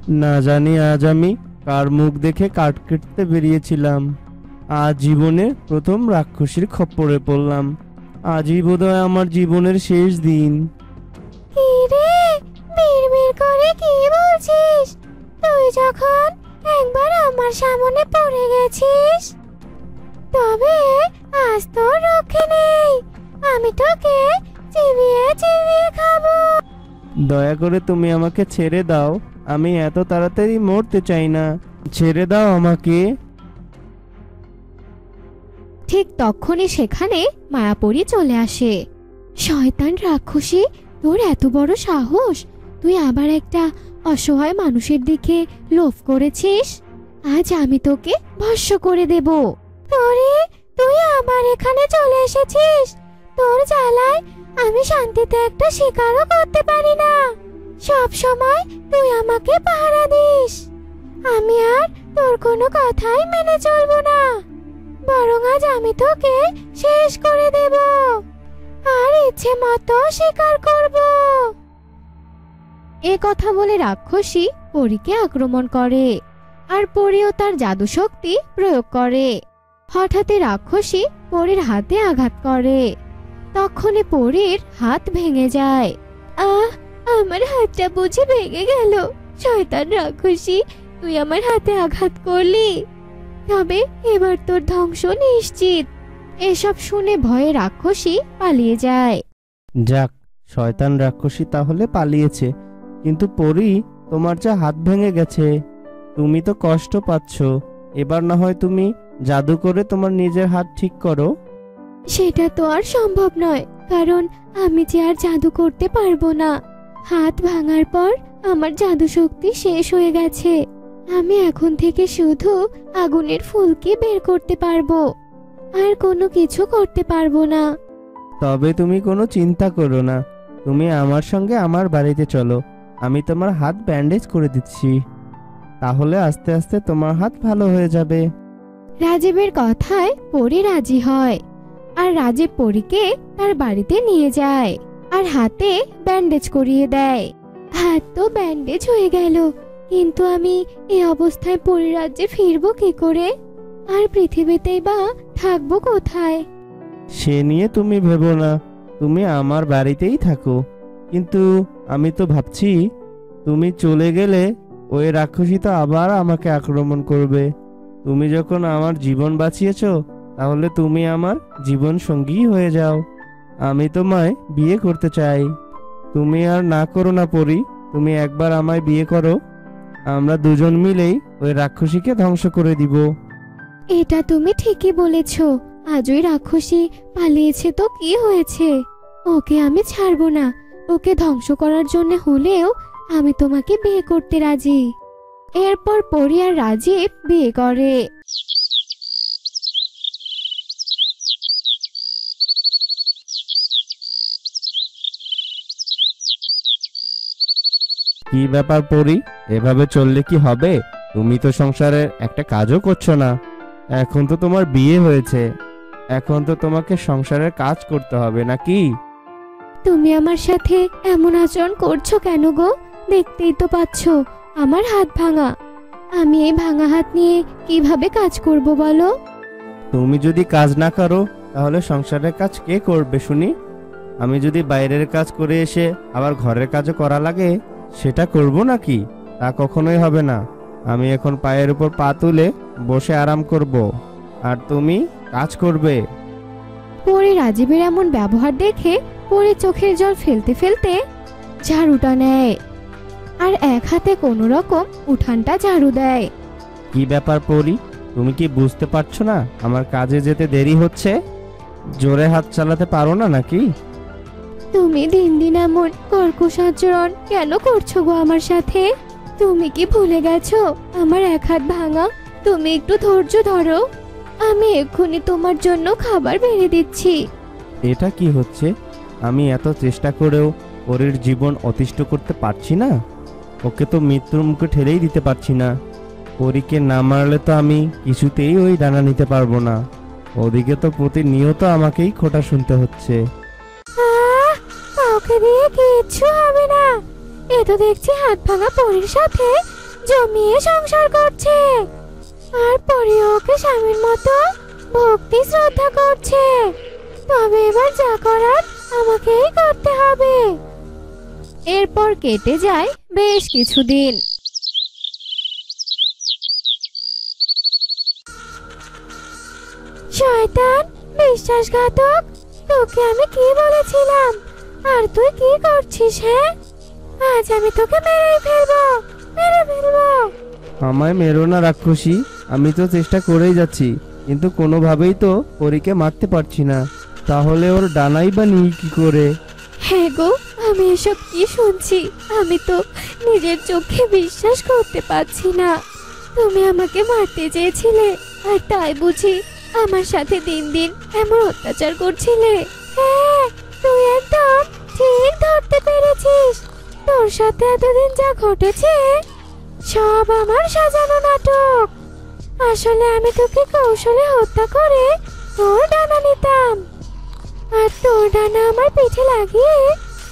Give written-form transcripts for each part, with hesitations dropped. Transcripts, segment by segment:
না জানি আজ আমি কার মুখ দেখে কাঠ কেটে বেরিয়েছিলাম। আজ জীবনে প্রথম রাক্ষসীর খপ্পরে পড়লাম। আজই বোধহয় আমার জীবনের শেষ দিন। কি রে, বিড়বিড় করে কি বলছিস? তুই যখন একবার আমার সামনে পড়ে গেছিস, তবে আজ তোর রক্ষে নেই। আমি তোকে চিবিয়ে চিবিয়ে খাবো। দয়া করে তুমি আমাকে ছেড়ে দাও, আমি এত তাড়াতাড়ি মরতে চাই না। ছেড়ে দাও আমাকে। ঠিক তখনই সেখানে মায়াপরী চলে আসে। শয়তান রাক্ষসী, তোর এত বড় সাহস! তুই আবার একটা অসহায় মানুষের দিকে লোভ করেছিস। আজ আমি তোকে ভস্ম করে দেব। তোরে, তুই আবার এখানে চলে এসেছিস। তোর জ্বালায় আমি শান্তিতে একটা শিকারও করতে পারি না। সব সময় তুই আমাকে পাহারা দিস। আমি আর তোর কোনো কথাই মেনে চলবো না, বরং আজ আমি তোকে শেষ করে দেব আর ইচ্ছে মতো শিকার করব। এ কথা বলে রাক্ষসী পরীকে আক্রমণ করে, আর পরীও তার জাদু শক্তি প্রয়োগ করে। হঠাৎই রাক্ষসী পরীর হাতে আঘাত করে। তখনই পরীর হাত ভেঙে যায়। আহ, আমার হাতটা বুঝি ভেঙে গেল। শয়তান রাক্ষসী, তুই আমার হাতে আঘাত করলি, তবে এবার তোর ধ্বংস নিশ্চিত। এসব শুনে ভয়ে রাক্ষসী পালিয়ে যায়। যাক, শয়তান রাক্ষসী তাহলে পালিয়েছে, কিন্তু পরী, তোমার যা হাত ভেঙে গেছে, তুমি তো কষ্ট পাচ্ছ। এবার না হয় তুমি জাদু করে তোমার নিজের হাত ঠিক করো। সেটা তো আর সম্ভব নয়, কারণ আমি যে আর জাদু করতে পারবো না। হাত ভাঙার পর আমার জাদু শক্তি শেষ হয়ে গেছে। আমি এখন থেকে শুধু আগুনের ফুলকি বের করতে পারবো, আর কোনো কিছু করতে পারবো না। তবে তুমি কোনো চিন্তা করো না, তুমি আমার সঙ্গে আমার বাড়িতে চলো। আমি তোমার হাত ব্যান্ডেজ করে দিচ্ছি, তাহলে আস্তে আস্তে তোমার হাত ভালো হয়ে যাবে। রাজীবের কথায় পরী রাজি হয়, আর রাজীব পরীকে তার বাড়িতে নিয়ে যায় আর হাতে ব্যান্ডেজ করিয়ে দেয়। হাত তো ব্যান্ডেজ হয়ে গেল, কিন্তু আমি এই অবস্থায় পরী রাজ্যে ফিরবো কি করে? আর পৃথিবীতেই বা থাকবো কোথায়? সে নিয়ে তুমি ভেবো না, তুমি আমার বাড়িতেই থাকো। কিন্তু আমি তো ভাবছি, তুমি চলে গেলে ওই রাক্ষসী তো আবার আমাকে আক্রমণ করবে। তুমি যখন আমার জীবন বাঁচিয়েছো, তাহলে তুমি আমার জীবন সঙ্গী হয়ে যাও। আমি তোমায় বিয়ে করতে চাই। তুমি আর না করো না পরী, তুমি একবার আমায় বিয়ে করো। আমরা দুজন মিলেই ওই রাক্ষসীকে ধ্বংস করে দিব। এটা তুমি ঠিকই বলেছ। আজ ওই রাক্ষসী পালিয়েছে তো কি হয়েছে? ওকে আমি ছাড়বো না। ওকে ধ্বংস করার জন্য হলেও আমি তোমাকে বিয়ে করতে রাজি। এরপর পরী আর রাজীব বিয়ে করে। কি ব্যাপার পরী, এভাবে চললে কি হবে? তুমি তো সংসারের একটা কাজও করছো না। এখন তো তোমার বিয়ে হয়েছে, এখন তো তোমাকে সংসারের কাজ করতে হবে নাকি? তুমি আমার সাথে এমন আচরণ করছো কেন গো? দেখতেই তো পাচ্ছো আমার হাত ভাঙা। আমি এই ভাঙা হাত নিয়ে কিভাবে কাজ করব বলো? তুমি যদি কাজ না করো, তাহলে সংসারের কাজ কে করবে শুনি? আমি যদি বাইরের কাজ করে এসে আবার ঘরের কাজও করা লাগে, সেটা করব নাকি? তা কখনোই হবে না। আমি এখন পায়ের উপর পা তুলে বসে আরাম করব, আর তুমি কাজ করবে। পরে রাজীবের এমন ব্যবহার দেখে পরে চোখের জল ফেলতে ফেলতে ঝাড়ুটা নেয়, আর এক হাতে কোনো রকম উঠানটা ঝাড়ু দেয়। কি ব্যাপার পরী, তুমি কি বুঝতে পারছো না আমার কাজে যেতে দেরি হচ্ছে? জোরে হাত চালাতে পারো না নাকি? তুমি দিন দিন এমন কর্কশ আচরণ কেন করছো গো আমার সাথে? তুমি কি ভুলে গেছো আমার এক হাত ভাঙা? তুমি একটু ধৈর্য ধরো, আমি এক্ষুনি তোমার জন্য খাবার বেড়ে দিচ্ছি। এটা কি হচ্ছে? আমি এত চেষ্টা করেও পরীর জীবন অতিষ্ঠ করতে পারছি না। ওকে তো মৃত্যুর মুখে ঠেলেই দিতে পারছি না। পরীকে না মারলে তো আমি কিছুতেই ওই ডানা নিতে পারবো না। ওদিকে তো প্রতিনিয়ত আমাকেই খোঁটা শুনতে হচ্ছে। কাউকে দিয়ে কিচ্ছু হবে না। এ তো দেখছি হাত ভাঙা পরীর সাথে জমিয়ে সংসার করছে, আর পরে ওকে স্বামীর মতো ভক্তি শ্রদ্ধা করছে। তবে এবার যা করার আমাকেই করতে হবে। এরপর কেটে যায় বেশ কিছুদিন। শয়তান, বিশ্বাসঘাতক, তোকে আমি কি বলেছিলাম, আর তুই কি করছিস? হ্যাঁ, আজ আমি তোকে মেরেই ফেলবো, মেরে ফেলবো। আমায় মেরো না রাক্ষসী, আমি তো চেষ্টা করেই যাচ্ছি, কিন্তু কোনোভাবেই তো পরীকে মারতে পারছি না। তাহলে ওর ডানাই বা নিই কি করে? হ্যাঁ গো, আমি এসব কি শুনছি? আমি তো নিজের চোখে বিশ্বাস করতে পারছি না। তুমি আমাকে মারতে চেয়েছিলে, আর তাই বুঝি আমার সাথে দিন দিন এমন অত্যাচার করছিলে? হ্যাঁ, তুই একদম ঠিক ধরতে পেরেছিস। তোর সাথে এতদিন যা ঘটেছে সব আমার সাজানো নাটক। আসলে আমি তোকে কৌশলে হত্যা করে তোর ডানা নিতাম, আর তোর ডানা আমার পিঠে লাগিয়ে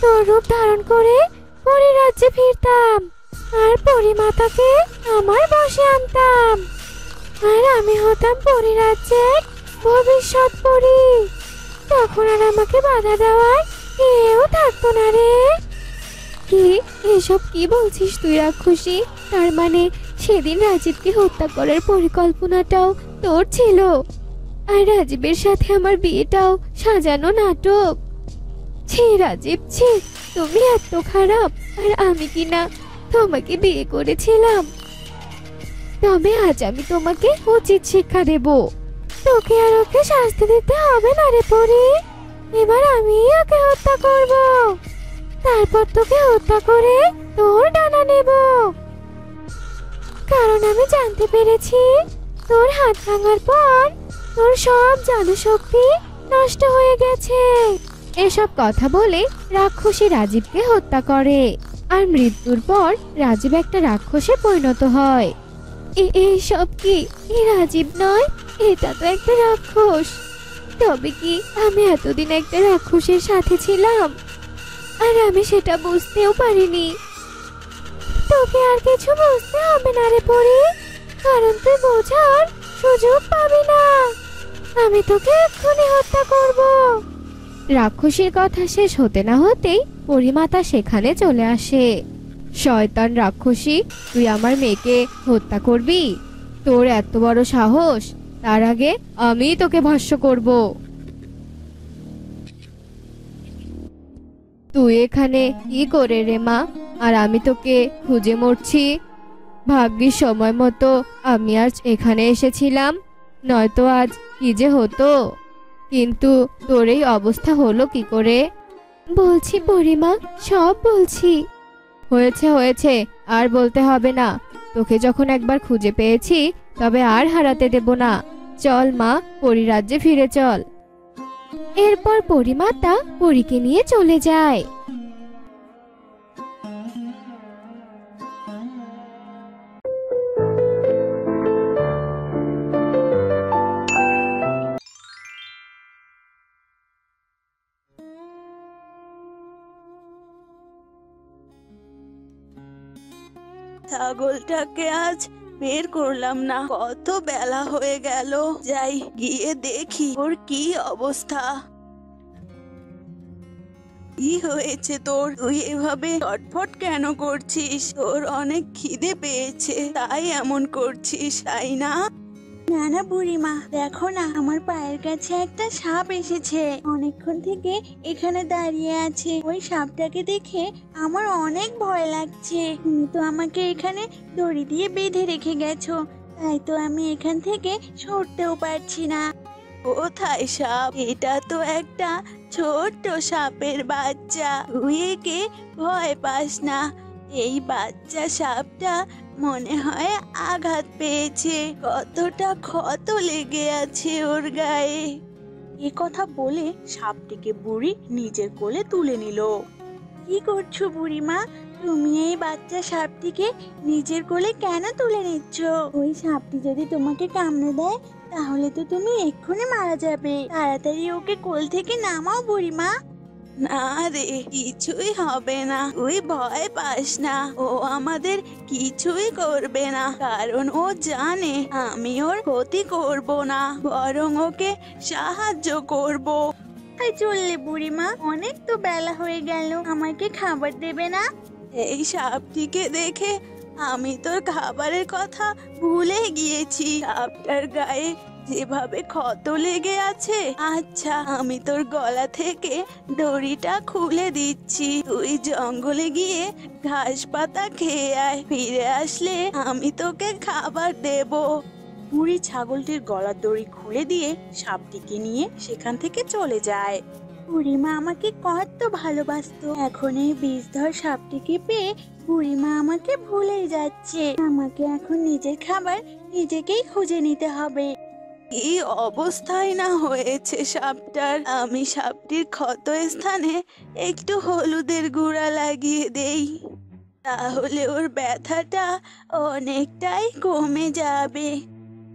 তোর রূপ ধারণ করে পরিরাজ্যে ফিরতাম, আর পরিমাতাকে আমার বশে আনতাম, আর আমি হতাম পরিরাজ্যের ভবিষ্যৎ পরি। তখন আর আমাকে বাধা দেওয়ার কেউ থাকতো না রে। কি এসব কি বলছিস তুই রাক্ষসী? তার মানে সেদিন রাজীবকে হত্যা করার পরিকল্পনাটাও তোর ছিল, আর রাজীবের সাথে আমার বিয়েটাও সাজানো নাটক? ছি রাজীব, ছি, তুমি এত খারাপ। আর আমি কি না তোমাকে বিয়ে করেছিলাম? তবে আজ আমি তোমাকে উচিত শিক্ষা দেব। তোকে আর ওকে শাস্তি দিতে হবে না রে পরি। এবার আমি ওকে হত্যা করব, তারপর তোকে হত্যা করে তোর ডানা নেব। কারণ আমি জানতে পেরেছি তোর হাত ভাঙার পর তোর সব জাদু শক্তি নষ্ট হয়ে গেছে। এসব কথা বলে রাক্ষসী রাজীবকে হত্যা করে, আর মৃত্যুর পর রাজীব একটা রাক্ষসে পরিণত হয়। এইসব কি? এ রাজীব নয়, এটা তো একটা রাক্ষস। তবে কি আমি এতদিন একটা রাক্ষসের সাথে ছিলাম, আর আমি সেটা বুঝতেও পারিনি। তোকে আর কিছু বুঝতে হবে না রে পরি, কারণ তুই বোঝার সুযোগ পাবি না। আমি তোকে এক্ষুনি হত্যা করব। রাক্ষসীর কথা শেষ হতে না হতেই পরিমাতা সেখানে চলে আসে। শয়তান রাক্ষসী, তুই আমার মেয়েকে হত্যা করবি? তোর এত বড় সাহস! তার আগে আমি তোকে ভস্ম করব। তুই এখানে কি করে রে মা? আর আমি তোকে খুঁজে মরছি। ভাগ্যিস সময় মতো আমি আজ এখানে এসেছিলাম, নয়তো আজ কি যে হতো। কিন্তু তোর এই অবস্থা হলো কি করে? বলছি পরিমা, সব বলছি। হয়েছে হয়েছে, আর বলতে হবে না। তোকে যখন একবার খুঁজে পেয়েছি তবে আর হারাতে দেব না। চল মা, পরিরাজ্যে ফিরে চল। এরপর পরিমাতা পরীকে নিয়ে চলে যায়। ছাগলটাকে আজ বের করলাম না, কত বেলা হয়ে গেল। যাই গিয়ে দেখি ওর কি অবস্থা। কি হয়েছে তোর? তুই এভাবে ছটফট কেন করছিস? তোর অনেক খিদে পেয়েছে তাই এমন করছিস, তাই না? না না বুড়িমা, দেখো না, আমার পায়ের কাছে একটা সাপ এসেছে। অনেকক্ষণ থেকে এখানে দাঁড়িয়ে আছে। ওই সাপটাকে দেখে আমার অনেক ভয় লাগছে। তুমি তো আমাকে এখানে দড়ি দিয়ে বেঁধে রেখে গেছো, তাই তো আমি এখান থেকে সরতেও পারছি না। কোথায় সাপ? এটা তো একটা ছোট্ট সাপের বাচ্চা। তুই একে ভয় পাস না। এই বাচ্চা সাপটা মনে হয় আঘাত পেয়েছে, কতটা ক্ষত লেগে আছে ওর গায়ে। এ কথা বলে সাপটিকে বুড়ি নিজের কোলে তুলে নিল। কি করছো বুড়িমা? তুমি এই বাচ্চা সাপটিকে নিজের কোলে কেন তুলে নিচ্ছ? ওই সাপটি যদি তোমাকে কামড়ে দেয় তাহলে তো তুমি এক্ষুনি মারা যাবে। তাড়াতাড়ি ওকে কোল থেকে নামাও বুড়িমা। না রে, কিছুই হবে না, তুই ভয় পাস না। ও আমাদের কিছুই করবে না, কারণ ও জানে আমি ওর ক্ষতি করব না, বরং ওকে সাহায্য করব। তাই চললে বুড়িমা, অনেক তো বেলা হয়ে গেল, আমাকে খাবার দেবে না? এই সাপটিকে দেখে আমি তোর খাবারের কথা ভুলে গিয়েছি। সাপটার গায়ে যেভাবে ক্ষত লেগে আছে, আচ্ছা আমি তোর গলা থেকে দড়িটা খুলে দিচ্ছি, তুই জঙ্গলে গিয়ে ঘাস পাতা খেয়ে আয়, ফিরে আসলে আমি তোকে খাবার দেব। বুড়ি ছাগলটির গলার দড়ি খুলে দিয়ে সাপটিকে নিয়ে সেখান থেকে চলে যায়। বুড়িমা আমাকে কত ভালোবাসতো, এখন এই বিষধর সাপটিকে পেয়ে বুড়িমা আমাকে ভুলেই যাচ্ছে। আমাকে এখন নিজের খাবার নিজেকেই খুঁজে নিতে হবে। কি অবস্থায় না হয়েছে সাপটার। আমি সাপটির ক্ষত স্থানে একটু হলুদের গুঁড়া লাগিয়ে দেই, তাহলে ওর ব্যথাটা অনেকটাই কমে যাবে।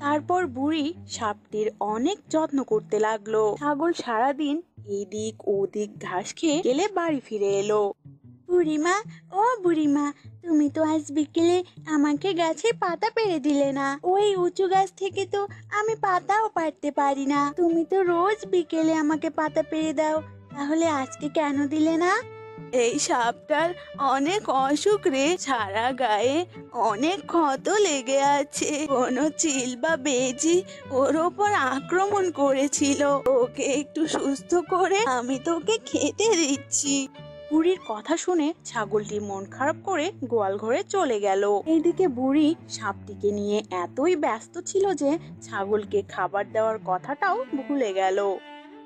তারপর বুড়ি সাপটির অনেক যত্ন করতে লাগলো। ছাগল সারাদিন এদিক ওদিক ঘাস খেয়ে গেলে বাড়ি ফিরে এলো। বুড়িমা, ও বুড়িমা, তুমি তো আজ বিকেলে আমাকে গাছে পাতা পেড়ে দিলে না। ওই উঁচু গাছ থেকে তো আমি পাতাও পাড়তে পারি না। তুমি তো রোজ বিকেলে আমাকে পাতা পেড়ে দাও, তাহলে আজকে কেন দিলে না? এই সাপটার অনেক অসুখ রে, সারা গায়ে অনেক ক্ষত লেগে আছে, কোনো চিল বা বেজি ওর ওপর আক্রমণ করেছিল। ওকে একটু সুস্থ করে আমি তোকে খেতে দিচ্ছি। বুড়ির কথা শুনে ছাগলটি মন খারাপ করে গোয়াল ঘরে চলে গেল। এইদিকে বুড়ি সাপটিকে নিয়ে এতই ব্যস্ত ছিল যে ছাগলকে খাবার দেওয়ার কথাটাও ভুলে গেল।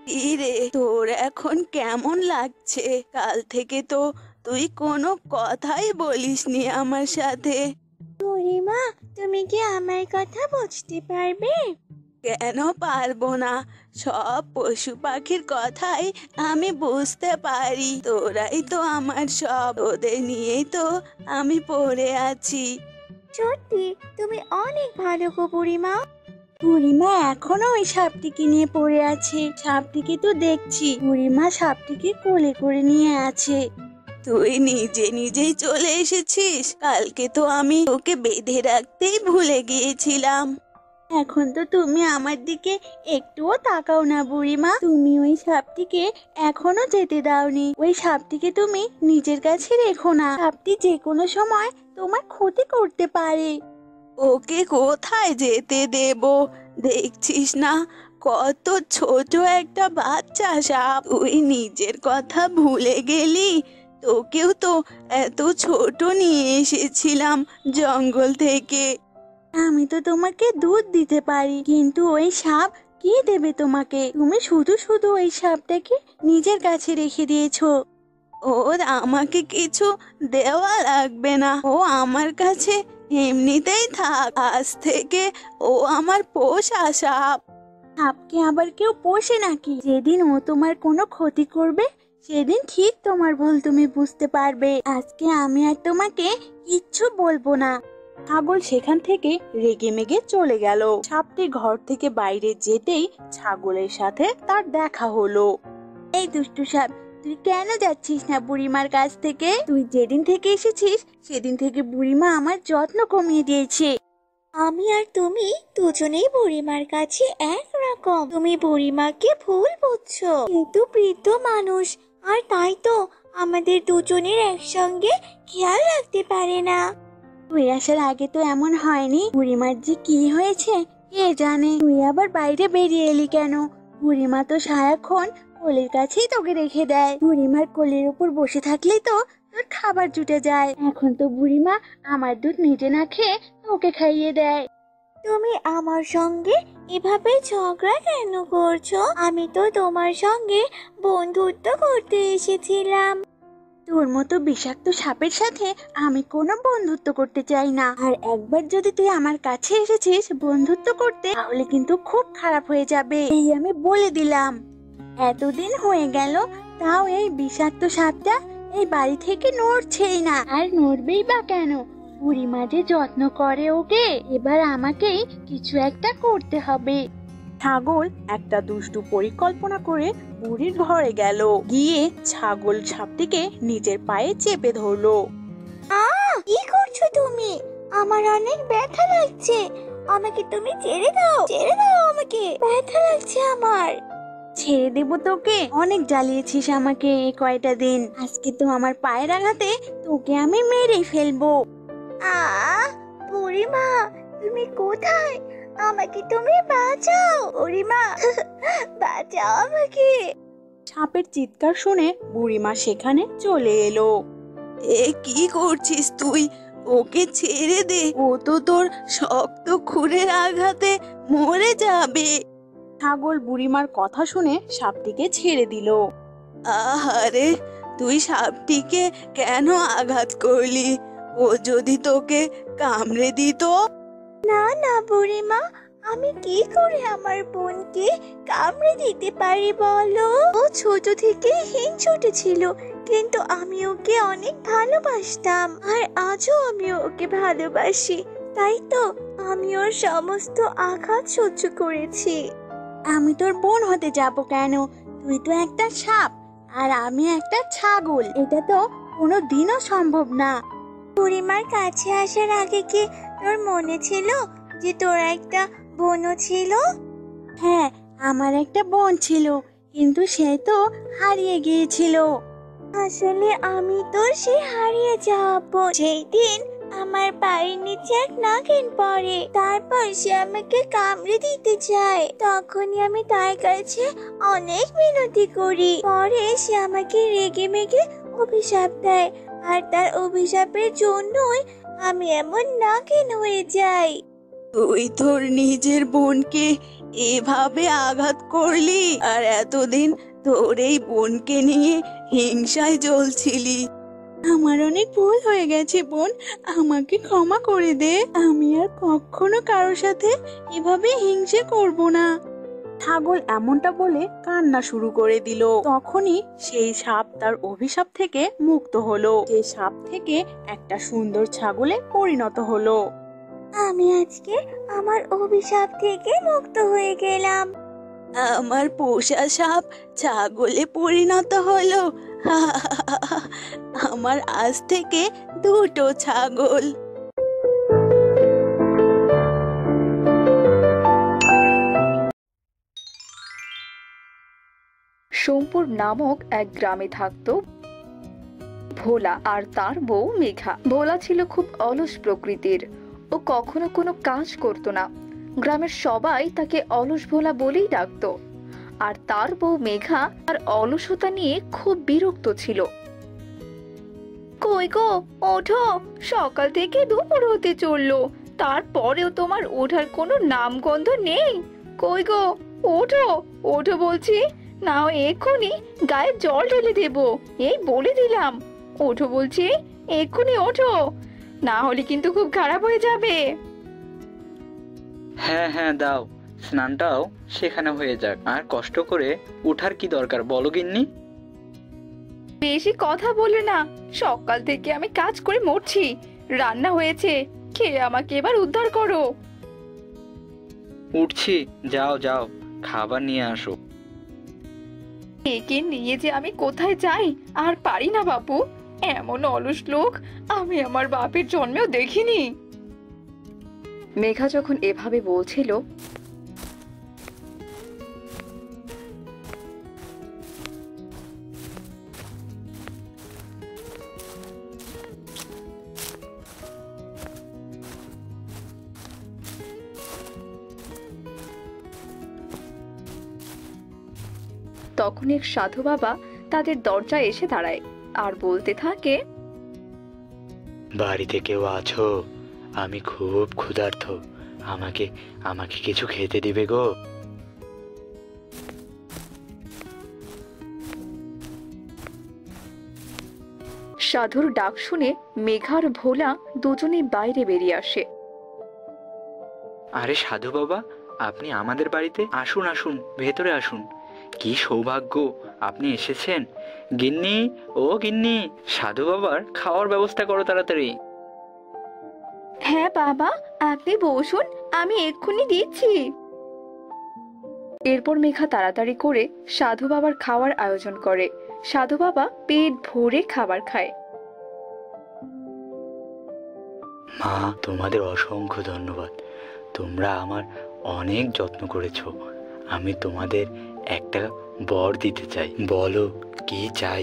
কি রে, তোর এখন কেমন লাগছে? কাল থেকে তো তুই কোনো কথাই বলিসনি আমার সাথে। বুড়িমা, তুমি কি আমার কথা বুঝতে পারবে? কেন পারবো না? সব পশু পাখির কথাই আমি বুঝতে পারি, তোরাই তো আমার সব, তোদের নিয়েই তো আমি পড়ে আছি। সত্যি তুমি অনেক ভালো গো বুড়িমা। বুড়িমা এখনো ওই সাপটিকে নিয়ে পড়ে আছে। সাপটিকে তো দেখছি বুড়িমা সাপটিকে কোলে করে নিয়ে আছে। তুই নিজে নিজেই চলে এসেছিস? কালকে তো আমি তোকে বেঁধে রাখতেই ভুলে গিয়েছিলাম। এখন তো তুমি আমার দিকে একটুও তাকাও না বুড়িমা। তুমি ওই সাপটিকে এখনো যেতে দাওনি। ওই সাপটিকে তুমি নিজের কাছে রেখো না, সাপটি যে কোনো সময় তোমার ক্ষতি করতে পারে। ওকে কোথায় যেতে দেব? দেখছিস না কত ছোট একটা বাচ্চা সাপ। তুই নিজের কথা ভুলে গেলি? তোকেও তো এত ছোট নিয়ে এসেছিলাম জঙ্গল থেকে। আমি তো তোমাকে দুধ দিতে পারি, কিন্তু ওই সাপ কি দেবে তোমাকে? তুমি শুধু শুধু ওই সাপটাকে নিজের কাছে রেখে দিয়েছো। ওর আমাকে কিছু দেওয়া লাগবে না, ও আমার কাছে এমনিতেই থাক। আজ থেকে ও আমার পোষা সাপ। সাপকে আবার কেউ পোষে নাকি? যেদিন ও তোমার কোনো ক্ষতি করবে সেদিন ঠিক তোমার ভুল তুমি বুঝতে পারবে। আজকে আমি আর তোমাকে কিচ্ছু বলবো না। ছাগল সেখান থেকে রেগে মেগে চলে গেল। সাপটি ঘর থেকে বাইরে যেতেই ছাগলের সাথে তার দেখা হলো। এই দুষ্টু সাপ, তুই কেন যাচ্ছিস না বুড়িমার কাছ থেকে? তুই যেদিন থেকে এসেছিস সেদিন থেকে বুড়িমা আমার যত্ন কমিয়ে দিয়েছে। আমি আর তুমি দুজনেই বুড়িমার কাছে একরকম। তুমি বুড়িমাকে ভুল বুঝছো, কিন্তু বৃদ্ধ মানুষ, আর তাই তো আমাদের দুজনের একসঙ্গে খেয়াল রাখতে পারে না। তুই আসার আগে তো এমন হয়নি। বুড়িমার যে কি হয়েছে কে জানে। তুই আবার বাইরে বেরিয়ে এলি কেন? বুড়িমা তো সারাক্ষণ কোলের কাছেই তোকে রেখে দেয়। বুড়িমার কোলের উপর বসে থাকলেই তো তোর খাবার জুটে যায়। এখন তো বুড়িমা আমার দুধ নিজে না খেয়ে তোকে খাইয়ে দেয়। তুমি আমার সঙ্গে এভাবে ঝগড়া কেন করছো? আমি তো তোমার সঙ্গে বন্ধুত্ব করতে এসেছিলাম। তোর মতো বিষাক্ত সাপের সাথে আমি কোনো বন্ধুত্ব করতে চাই না। আর একবার যদি তুই আমার কাছে এসেছিস বন্ধুত্ব করতে, তাহলে কিন্তু খুব খারাপ হয়ে যাবে, এই আমি বলে দিলাম। এতদিন হয়ে গেল, তাও এই বিষাক্ত সাপটা এই বাড়ি থেকে নড়ছেই না। আর নড়বেই বা কেন? বুড়িমা যে যত্ন করে ওকে, এবার আমাকেই কিছু একটা করতে হবে। ছাগল একটা দুষ্টু পরিকল্পনা করে বুড়ির ঘরে গেল। গিয়ে ছাগল সাপটিকে নিজের পায়ে চেপে ধরলো। কি করছো তুমি? আমার অনেক ব্যথা লাগছে, আমাকে তুমি ছেড়ে দাও, ছেড়ে দাও আমাকে, ব্যথা লাগছে আমার। ছেড়ে দেব তোকে? অনেক জ্বালিয়েছিস আমাকে এই কয়টা দিন, আজকে তো আমার পায়ের আঘাতে তোকে আমি মেরেই ফেলবো। বুড়িমা, তুমি কোথায়? আমাকে তুমি বাঁচাও বুড়িমা, বাঁচাও আমাকে। সাপের চিৎকার শুনে বুড়িমা সেখানে চলে এলো। এ কি করছিস তুই? ওকে ছেড়ে দে, ও তো তোর শক্ত খুরের আঘাতে মরে যাবে। ছাগল বুড়িমার কথা শুনে সাপটিকে ছেড়ে দিল। আহারে, তুই সাপটিকে কেন আঘাত করলি? ও যদি তোকে কামড়ে দিত? না না বুড়িমা, আমি কি করে আমার বোনকে কামড়ে দিতে পারি বলো? ও ছোট থেকে হিংসুটে ছিল, কিন্তু আমি ওকে অনেক ভালোবাসতাম, আর আজও আমি ওকে ভালোবাসি। তাই তো আমি ওর সমস্ত আঘাত সহ্য করেছি। আমি তোর বোন হতে যাব কেন? তুই তো একটা সাপ আর আমি একটা ছাগল, এটা তো কোনো দিনও সম্ভব না। বুড়িমার কাছে আসার আগে কি তোর মনে ছিল যে তোর একটা বোনও ছিল? হ্যাঁ, আমার একটা বোন ছিল, কিন্তু সে তো হারিয়ে গিয়েছিল। আসলে আমি তোর সেই হারিয়ে যাওয়া বোন। সেই দিন আমার পায়ের নিচে এক নাগিন পড়ে, তারপর সে আমাকে কামড়ে দিতে চায়। তখনই আমি তার কাছে অনেক মিনতি করি, পরে সে আমাকে রেগে মেগে অভিশাপ দেয়, আর তার অভিশাপের জন্যই আমি এমন নাগিন হয়ে যাই। তুই তোর নিজের বোনকে এভাবে আঘাত করলি, আর এতদিন তোর এই বোনকে নিয়ে হিংসায় জ্বলছিলি। আমার অনেক ভুল হয়ে গেছে বোন, আমাকে ক্ষমা করে দে। আমি আর কখনো কারোর সাথে এভাবে হিংসে করব না। ছাগল এমনটা বলে কান্না শুরু করে দিল। তখনই সেই সাপ তার অভিশাপ থেকে মুক্ত হলো। সেই সাপ থেকে একটা সুন্দর ছাগলে পরিণত হলো। আমি আজকে আমার অভিশাপ থেকে মুক্ত হয়ে গেলাম। আমার পোষা সাপ ছাগলে পরিণত হলো। আমার আজ থেকে দুটো ছাগল। সোমপুর নামক এক গ্রামে থাকতো ভোলা আর তার বউ মেঘা। ভোলা ছিল খুব অলস প্রকৃতির, ও কখনো কোনো কাজ করতো না। গ্রামের সবাই তাকে অলস ভোলা বলেই ডাকতো। আর তার বউ মেঘা তার অলসতা নিয়ে খুব বিরক্ত ছিল। কই গো, ওঠো, সকাল থেকে দুপুর হতে চললো, তারপরেও তোমার ওঠার কোনো নামগন্ধ নেই। কই গো, ওঠো, ওঠো বলছি, না এক্ষুনি গায়ে জল ঢেলে দেবো, এই বলে দিলাম। ওঠো বলছি, এক্ষুনি ওঠো, না হলে কিন্তু খুব খারাপ হয়ে যাবে। হ্যাঁ হ্যাঁ দাও, স্নানটাও সেখানে হয়ে যাক। আর কষ্ট করে উঠার কি দরকার বলো গিন্নি? বেশি কথা বলে না, সকাল থেকে আমি কাজ করে মরছি। রান্না হয়েছে, খেয়ে আমাকে এবার উদ্ধার করো। উঠছি, যাও যাও, খাবার নিয়ে আসো। একে নিয়ে যে আমি কোথায় যাই আর পারি না বাপু, এমন অলস লোক আমি আমার বাপের জন্মেও দেখিনি। মেঘা যখন এভাবে বলছিল, তখন এক সাধু বাবা তাদের দরজায় এসে দাঁড়ায় আর বলতে থাকে, বাড়িতে কেউ আছো? আমি খুব ক্ষুধার্ত, আমাকে আমাকে কিছু খেতে দিবে গো? সাধুর ডাক শুনে মেঘার ভোলা দুজনেই বাইরে বেরিয়ে আসে। আরে সাধু বাবা, আপনি আমাদের বাড়িতে আসুন, আসুন, ভেতরে আসুন। কি সৌভাগ্য আপনি এসেছেন। গিন্নি, ও গিন্নি, সাধু বাবার খাওয়ার ব্যবস্থা করো তাড়াতাড়ি। হ্যাঁ বাবা, আপনি বসুন, আমি এক্ষুনি দিচ্ছি। এরপর মেঘা তাড়াতাড়ি করে সাধু বাবার খাওয়ার আয়োজন করে। সাধু বাবা পেট ভরে খাবার খায়। মা, তোমাদের অসংখ্য ধন্যবাদ। তোমরা আমার অনেক যত্ন করেছো। আমি তোমাদের একটা বর দিতে চাই। বলো কি চাই?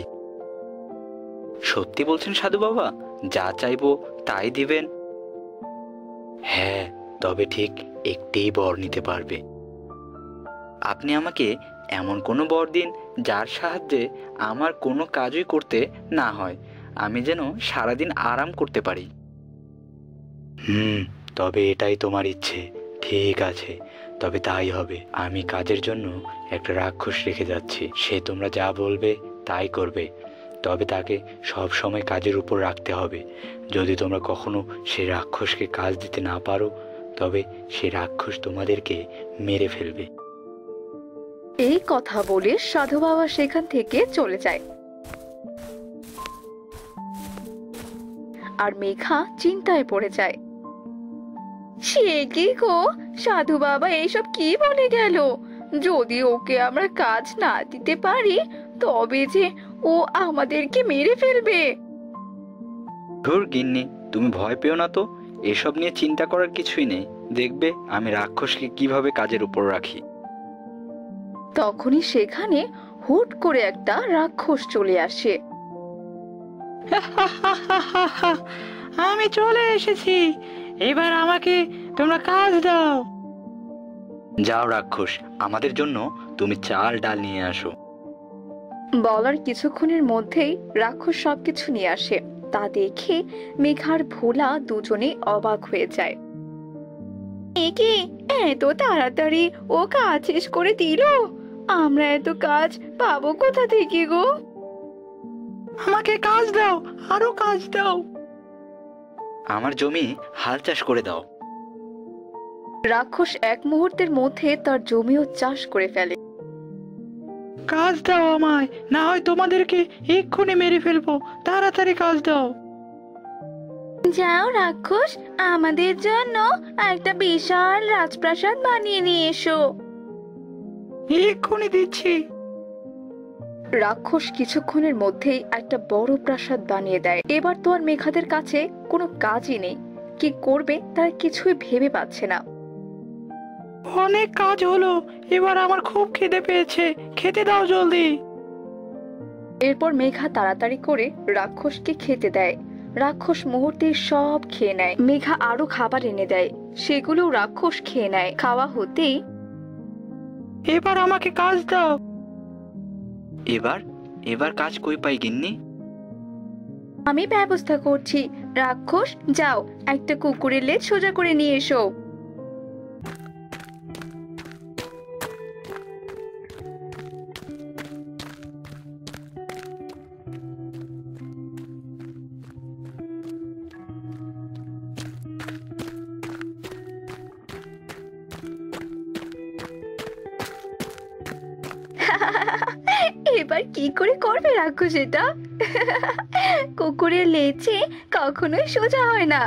সত্যি বলছেন সাধু বাবা? যা চাইবো তাই দিবেন? হ্যাঁ, তবে ঠিক একটিই বর নিতে পারবে। আপনি আমাকে এমন কোনো বর দিন যার সাহায্যে আমার কোনো কাজই করতে না হয়, আমি যেন সারাদিন আরাম করতে পারি। তবে এটাই তোমার ইচ্ছে। ঠিক আছে, তবে তাই হবে। আমি কাজের জন্য একটা রাক্ষস রেখে যাচ্ছি। সে তোমরা যা বলবে তাই করবে, তবে তাকে সব সময় কাজের উপর রাখতে হবে। যদি তোমরা কখনো সেই রাক্ষসকে কাজ দিতে না পারো, তবে সেই রাক্ষস তোমাদেরকে মেরে ফেলবে। এই কথা বলে সাধু বাবা সেখান থেকে চলে যায়। আর মেঘা চিন্তায় পড়ে যায়। সে কি গো, সাধু বাবা এইসব কি বলে গেল? যদি ওকে আমরা কাজ না দিতে পারি তবে যে ও আমাদেরকে মেরে ফেলবে। ধুর গিন্নি, তুমি ভয় পেও না তো। এসব নিয়ে চিন্তা করার কিছুই নেই। দেখবে আমি রাক্ষসকে কিভাবে কাজের উপর রাখি। তখনই সেখানে হুট করে একটা রাক্ষস চলে আসে। আমি চলে এসেছি, এবার আমাকে তোমরা কাজ দাও। যাও রাক্ষস, আমাদের জন্য তুমি চাল ডাল নিয়ে আসো। বলার কিছুক্ষণের মধ্যেই রাক্ষস সবকিছু নিয়ে আসে। তা দেখে মেঘার ভোলা দুজনে অবাক হয়ে যায়। একে এত তাড়াতাড়ি ও কাজ শেষ করে দিল? আমরা এত কাজ পাবো কোথা থেকে গো? আমাকে কাজ দাও, আরো কাজ দাও। আমার জমি হাল চাষ করে দাও। রাক্ষস এক মুহূর্তের মধ্যে তার জমিও চাষ করে ফেলে। কাজ দাও আমায়, না হয় তোমাদেরকে এক্ষুনি মেরে ফেলবো। তাড়াতাড়ি কাজ দাও। যাও রাক্ষস, আমাদের জন্য একটা বিশাল রাজপ্রাসাদ বানিয়ে নিয়ে এসো। এক্ষুনি দিচ্ছি। রাক্ষস কিছুক্ষণের মধ্যেই একটা বড় প্রাসাদ বানিয়ে দেয়। এবার তো আর মেঘাদের কাছে কোনো কাজই নেই। কি করবে তারা কিছুই ভেবে পাচ্ছে না। অনেক কাজ হলো, এবার আমার খুব খিদে পেয়েছে, খেতে দাও জলদি। এরপর মেঘা তাড়াতাড়ি করে রাক্ষসকে খেতে দেয়। রাক্ষস মুহূর্তে সব খেয়ে নেয়। মেঘা আরো খাবার এনে দেয়, সেগুলো রাক্ষস খেয়ে নেয়। খাওয়া হতেই এবার আমাকে কাজ দাও। এবার এবার কাজ কই পাই গিন্নি? আমি ব্যবস্থা করছি। রাক্ষস, যাও একটা কুকুরের লেজ সোজা করে নিয়ে এসো। এবার কি করে করবে রাক্ষস এটা? কুকুরের লেজে কখনোই সোজা হয় না।